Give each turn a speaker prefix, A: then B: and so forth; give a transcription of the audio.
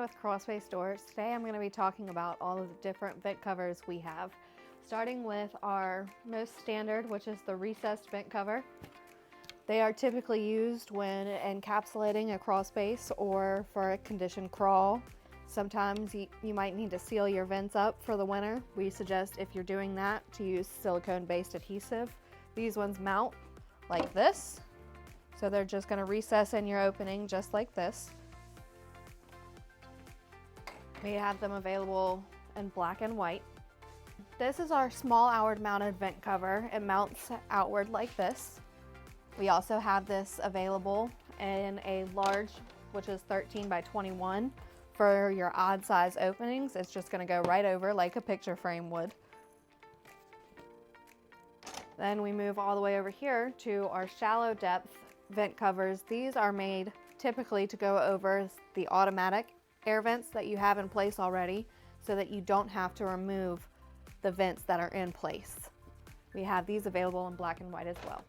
A: with Crawl Space Doors. Today I'm going to be talking about all of the different vent covers we have, starting with our most standard, which is the recessed vent cover. They are typically used when encapsulating a crawl space or for a conditioned crawl. Sometimes you might need to seal your vents up for the winter. We suggest, if you're doing that, to use silicone-based adhesive. These ones mount like this, so they're just going to recess in your opening just like this. We have them available in black and white. This is our small outward mounted vent cover. It mounts outward like this. We also have this available in a large, which is 13 by 21. For your odd size openings, it's just going to go right over like a picture frame would. Then we move all the way over here to our shallow depth vent covers. These are made typically to go over the automatic air vents that you have in place already, so that you don't have to remove the vents that are in place. We have these available in black and white as well.